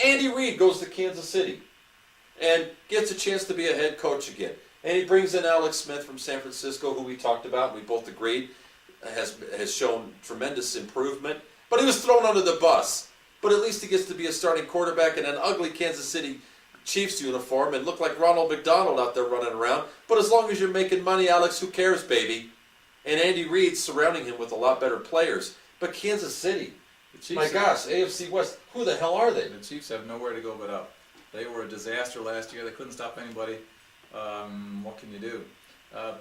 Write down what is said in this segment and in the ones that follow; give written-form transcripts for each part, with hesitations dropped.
Andy Reid goes to Kansas City and gets a chance to be a head coach again. And he brings in Alex Smith from San Francisco, who we talked about, we both agreed has shown tremendous improvement. But he was thrown under the bus. But at least he gets to be a starting quarterback in an ugly Kansas City Chiefs uniform and look like Ronald McDonald out there running around. But as long as you're making money, Alex, who cares, baby? And Andy Reid's surrounding him with a lot better players. But Kansas City, my gosh, AFC West, who the hell are they? The Chiefs have nowhere to go but up. They were a disaster last year. They couldn't stop anybody. What can you do?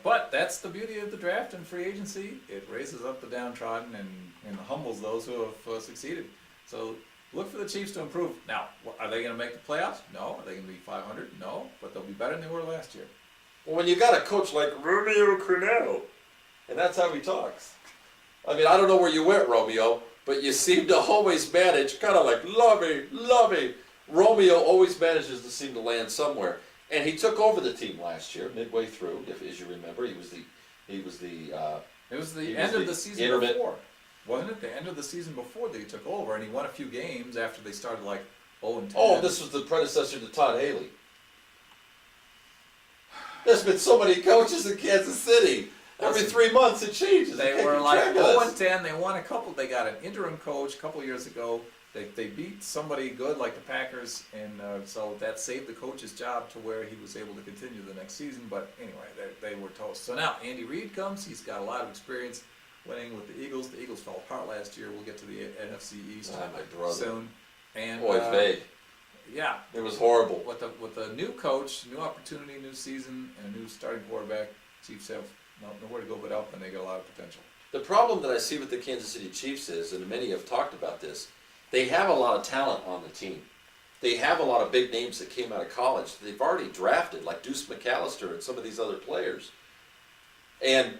But that's the beauty of the draft and free agency. It raises up the downtrodden and humbles those who have succeeded. So look for the Chiefs to improve. Now, are they going to make the playoffs? No. Are they going to be 500? No. But they'll be better than they were last year. Well, when you got a coach like Romeo Crennel, and that's how he talks. I mean, I don't know where you went, Romeo, but you seem to always manage, kind of like, love me. Romeo always manages to seem to land somewhere. And he took over the team last year, midway through, if as you remember. It was the end of the season before. Wasn't it the end of the season before that he took over, and he won a few games after they started like 0-10. Oh, this was the predecessor to Todd Haley. There's been so many coaches in Kansas City. Every 3 months it changes. They were like 0-10. They won a couple. They got an interim coach a couple years ago. They beat somebody good like the Packers, and so that saved the coach's job to where he was able to continue the next season. But anyway, they were toast. So now Andy Reid comes. He's got a lot of experience winning with the Eagles. The Eagles fell apart last year. We'll get to the NFC East soon. And yeah, it was horrible. With a new coach, new opportunity, new season, and a new starting quarterback, Chiefs have nowhere to go but up, and they got a lot of potential. The problem that I see with the Kansas City Chiefs is, and many have talked about this, they have a lot of talent on the team. They have a lot of big names that came out of college. They've already drafted, like Deuce McAllister and some of these other players. And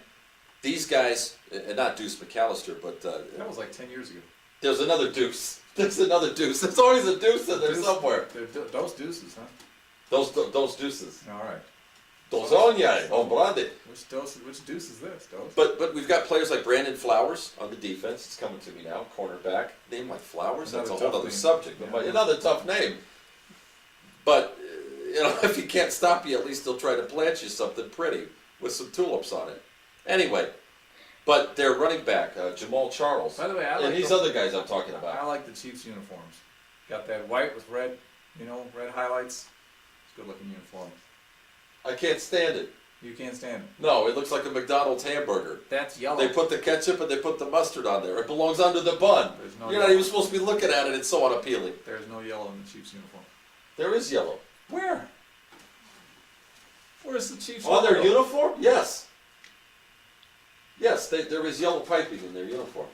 these guys, and not Deuce McAllister, but... that was like 10 years ago. There's another Deuce. There's another Deuce. There's always a Deuce in there somewhere. Those Deuces, huh? Those Deuces. All right. Dozonia, hombrade. Which Deuce is this? Dose? But we've got players like Brandon Flowers on the defense. It's coming to me now. Cornerback. Name like Flowers? That's a whole other subject. Yeah. Another tough name. But, if he can't stop you, at least he'll try to plant you something pretty with some tulips on it. Anyway, but their running back, Jamal Charles. By the way, and these other guys I'm talking about. I like the Chiefs uniforms. Got that white with red, red highlights. It's a good looking uniform. I can't stand it. You can't stand it? No, it looks like a McDonald's hamburger. That's yellow. They put the ketchup and they put the mustard on there. It belongs under the bun. You're not even supposed to be looking at it. It's so unappealing. There's no yellow in the Chiefs uniform. There is yellow. Where? Where's the Chiefs on their uniform? Yes. Yes, there is yellow piping in their uniform.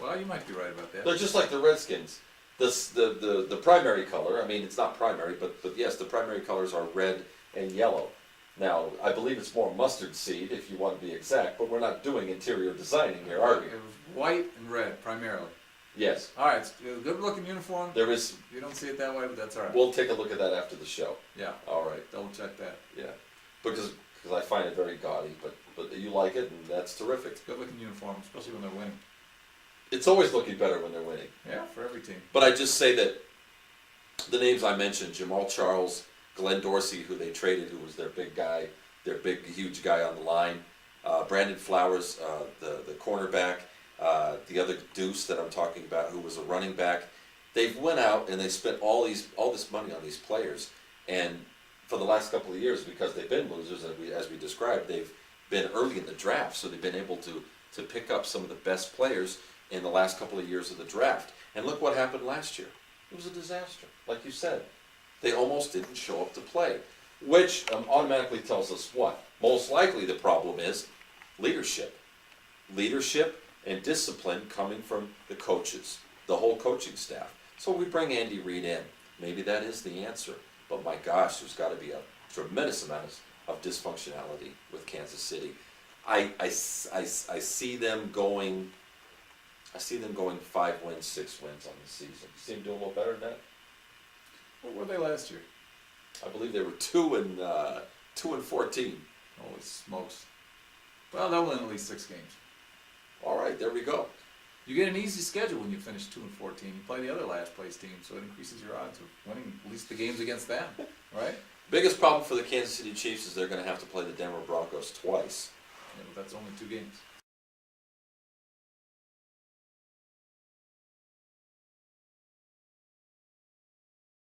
Well, you might be right about that. They're just like the Redskins. The primary color, I mean, it's not primary, but yes, the primary colors are red and yellow. Now, I believe it's more mustard seed, if you want to be exact, but we're not doing interior designing here, are we? It was white and red, primarily. Yes. All right, it's a good-looking uniform. There is. You don't see it that way, but that's all right. We'll take a look at that after the show. Yeah. All right. Double check that. Yeah. Because I find it very gaudy, but you like it, and that's terrific. It's a good-looking uniform, especially when they're winning. It's always looking better when they're winning. Yeah, for every team. But I just say that the names I mentioned, Jamal Charles, Glenn Dorsey, who they traded, who was their big guy, their big, huge guy on the line, Brandon Flowers, the cornerback, the other Deuce that I'm talking about, who was a running back. They've went out and they spent all this money on these players, and for the last couple of years, because they've been losers, as we described, they've been early in the draft, so they've been able to pick up some of the best players in the last couple of years of the draft. And look what happened last year. It was a disaster, like you said. They almost didn't show up to play, which automatically tells us what? Most likely the problem is leadership. Leadership and discipline coming from the coaches, the whole coaching staff. So we bring Andy Reid in. Maybe that is the answer. But my gosh, there's got to be a tremendous amount of dysfunctionality with Kansas City. I see them going 5 wins, 6 wins on the season. You see them doing a little better than that? What were they last year? I believe they were 2-14. Holy smokes. Well, they'll win at least 6 games. All right, there we go. You get an easy schedule when you finish 2-14. You play the other last place team, so it increases your odds of winning at least the games against them, right? Biggest problem for the Kansas City Chiefs is they're going to have to play the Denver Broncos twice. Yeah, but that's only 2 games.